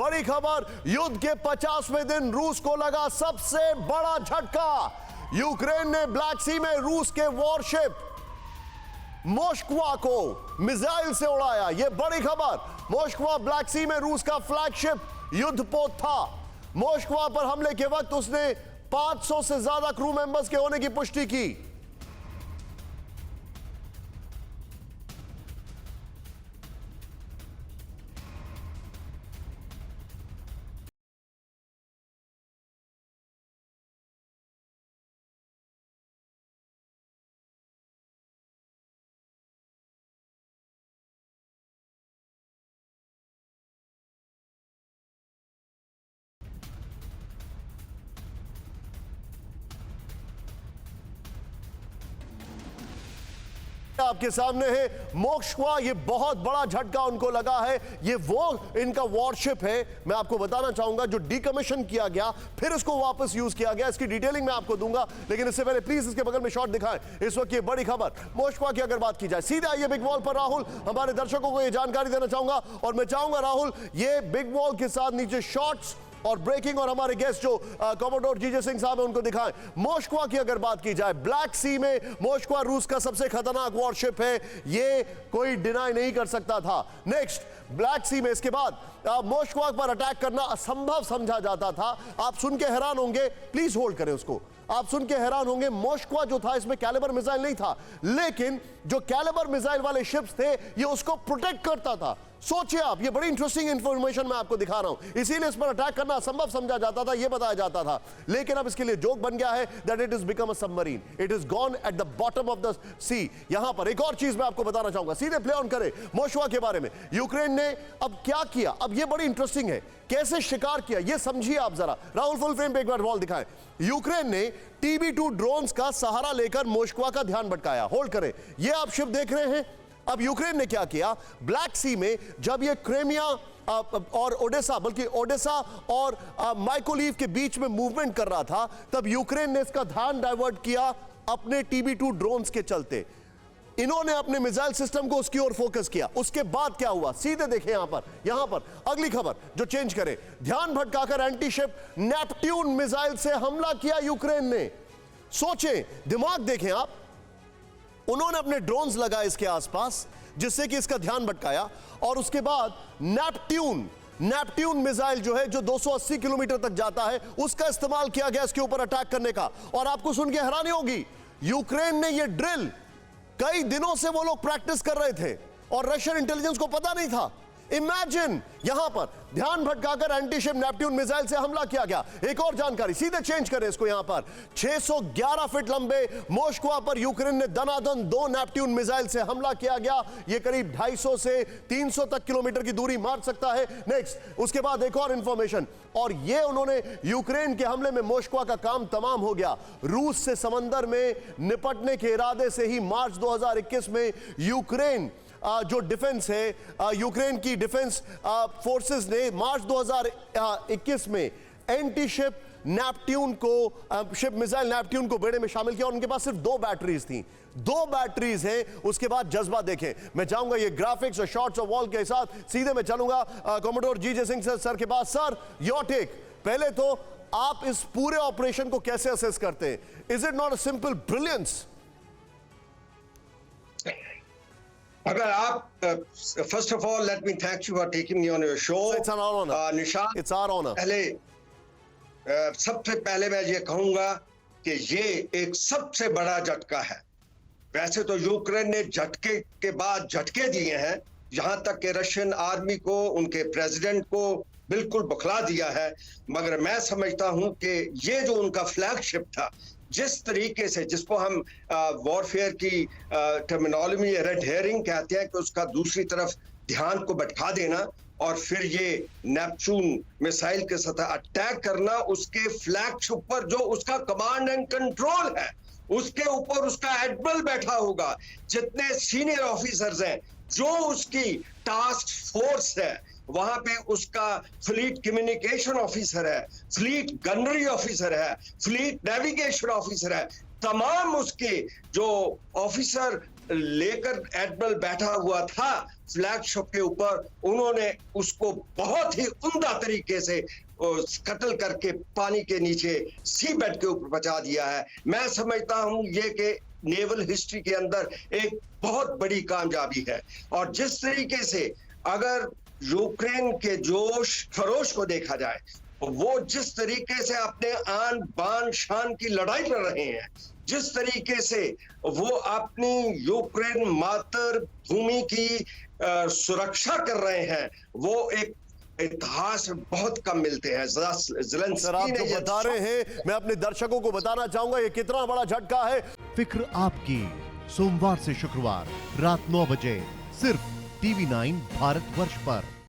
बड़ी खबर, युद्ध के 50वें दिन रूस को लगा सबसे बड़ा झटका। यूक्रेन ने ब्लैक सी में रूस के वॉरशिप मोस्कवा को मिसाइल से उड़ाया। यह बड़ी खबर। मोस्कवा ब्लैक सी में रूस का फ्लैगशिप युद्धपोत था। मोस्कवा पर हमले के वक्त उसने 500 से ज्यादा क्रू मेंबर्स के होने की पुष्टि की। आपके सामने है मोस्कवा। ये बहुत बड़ा झटका उनको लगा है। ये वो इनका वॉरशिप है। मैं आपको बताना चाहूंगा जो डीकमीशन किया गया फिर इसको वापस यूज किया गया। इसकी डिटेलिंग मैं आपको दूंगा, लेकिन इससे पहले प्लीज इसके बगल में शॉट दिखाएं। इस वक्त ये बड़ी खबर मोस्कवा की अगर बात की जाए, सीधे आइए बिग वॉल पर। राहुल, हमारे दर्शकों को ये जानकारी देना चाहूंगा और मैं चाहूंगा राहुल ये बिग वॉल के साथ नीचे शॉट्स और ब्रेकिंग और हमारे गेस्ट जो कमोडोर जीजे सिंह साहब है उनको दिखाएं। मोस्कवा की अगर बात की जाए, ब्लैक सी में मोस्कवा रूस का सबसे खतरनाक वॉरशिप है, ये कोई डिनाई नहीं कर सकता था। नेक्स्ट, ब्लैक सी में इसके बाद मोस्कवा पर अटैक करना असंभव समझा जाता था। आप सुन के हैरान होंगे, प्लीज होल्ड करें उसको। आप सुन के हैरान होंगे, मोस्कवा जो था इसमें कैलिबर मिसाइल नहीं था, लेकिन जो कैलिबर मिसाइल वाले शिप्स थे ये उसको प्रोटेक्ट करता था। सोचिए आप, ये बड़ी इंटरेस्टिंग इंफॉर्मेशन मैं आपको दिखा रहा हूं। इसीलिए इस पर अटैक करना असंभव समझा जाता था, ये बताया जाता था, लेकिन अब इसके लिए जोक बन गया है that it is become a submarine. It is gone at the bottom of the sea. यहां पर एक और चीज मैं आपको बताना चाहूंगा, सीधे प्ले ऑन करें मोस्कवा के बारे में। यूक्रेन ने अब क्या किया, अब ये बड़ी इंटरेस्टिंग है, कैसे शिकार किया ये समझिए आप जरा। राहुल फुल फ्रेम पे एक बार वॉल दिखाएं। यूक्रेन ने TB2 ड्रोन्स का सहारा लेकर मोस्कवा का ध्यान भटकाया। होल्ड करें, ये आप शिप देख रहे हैं। अब यूक्रेन ने क्या किया, ब्लैक सी में जब ये क्रेमिया और ओडेसा, बल्कि ओडेसा और माइकोलीव के बीच में मूवमेंट कर रहा था, तब यूक्रेन ने इसका ध्यान डाइवर्ट किया अपने TB2 ड्रोन्स के चलते। इन्होंने अपने मिसाइल सिस्टम को उसकी ओर फोकस किया। उसके बाद क्या हुआ, सीधे देखें यहां पर अगली खबर जो चेंज करे, ध्यान भटकाकर एंटीशिप नेपट्यून मिसाइल से हमला किया यूक्रेन ने। सोचें, दिमाग देखें आप, उन्होंने अपने ड्रोन्स लगाए इसके आसपास जिससे कि इसका ध्यान भटकाया, और उसके बाद नेपट्यून मिसाइल जो है जो 280 किलोमीटर तक जाता है उसका इस्तेमाल किया गया इसके ऊपर अटैक करने का। और आपको सुन के हैरानी होगी, यूक्रेन ने यह ड्रिल कई दिनों से वो लोग प्रैक्टिस कर रहे थे और रशियन इंटेलिजेंस को पता नहीं था। इमेजिन, यहां पर ध्यान भटकाकर एंटीशिप नेपट्यून मिसाइल से हमला किया गया। एक और जानकारी, सीधे चेंज करें इसको। यहां पर 611 फीट लंबे मोस्कवा पर यूक्रेन ने दनादन 2 नेपट्यून मिसाइल से हमला किया गया। यह करीब 250 से 300 तक किलोमीटर की दूरी मार सकता है। नेक्स्ट, उसके बाद एक और इंफॉर्मेशन, और यह उन्होंने यूक्रेन के हमले में मोस्कवा का काम तमाम हो गया। रूस से समंदर में निपटने के इरादे से ही मार्च 2021 में यूक्रेन जो डिफेंस है, यूक्रेन की डिफेंस फोर्सेस ने मार्च 2021 में एंटी-शिप नेपट्यून को, शिप मिसाइल नेपट्यून को बेड़े में शामिल किया। और उनके पास सिर्फ 2 बैटरीज थी, 2 बैटरीज हैं। उसके बाद जज्बा देखें। मैं चाहूंगा ये ग्राफिक्स और शॉट्स और वॉल के साथ सीधे मैं चलूंगा कमोडोर जीजे सिंह सर के पास। Sir, your take. पहले तो आप इस पूरे ऑपरेशन को कैसे असेस करते हैं? Is it not a simple brilliance? अगर आप first of all let me thank you for taking me on your show. It's an honour Nishan, it's our honour. पहले सबसे पहले मैं ये कहूंगा कि ये एक सबसे बड़ा झटका है। वैसे तो यूक्रेन ने झटके के बाद झटके दिए हैं, यहां तक कि रशियन आर्मी को, उनके प्रेसिडेंट को बिल्कुल बौखला दिया है, मगर मैं समझता हूं कि ये जो उनका फ्लैगशिप था, जिस तरीके से, जिसको हम वॉरफेयर की टर्मिनोलॉजी रेड हेयरिंग कहते हैं, कि उसका दूसरी तरफ ध्यान को भटका देना और फिर ये नेपच्यून मिसाइल के साथ अटैक करना, उसके फ्लैगशिप पर जो उसका कमांड एंड कंट्रोल है, उसके ऊपर उसका एडमिरल बैठा होगा, जितने सीनियर ऑफिसर्स हैं, जो उसकी टास्क फोर्स है, वहां पे उसका फ्लीट कम्युनिकेशन ऑफिसर है, फ्लीट गनरी ऑफिसर है, फ्लीट नेविगेशन ऑफिसर है, तमाम उसके जो ऑफिसर लेकर एडमिरल बैठा हुआ था फ्लैगशिप के ऊपर, उन्होंने उसको बहुत ही उम्दा तरीके से कत्ल करके पानी के नीचे सी बेड के ऊपर पहुंचा दिया है। मैं समझता हूं ये कि नेवल हिस्ट्री के अंदर एक बहुत बड़ी कामयाबी है। और जिस तरीके से अगर यूक्रेन के जोश खरोश को देखा जाए, वो जिस तरीके से अपने आन बान शान की लड़ाई लड़ रहे हैं, जिस तरीके से वो अपनी यूक्रेन मातृभूमि की सुरक्षा कर रहे हैं, वो एक इतिहास में बहुत कम मिलते हैं। सर, आप ज़ेलेंस्की जो ने बता रहे हैं, मैं अपने दर्शकों को बताना चाहूंगा ये कितना बड़ा झटका है। फिक्र आपकी, सोमवार से शुक्रवार रात 9 बजे सिर्फ TV9 भारतवर्ष पर।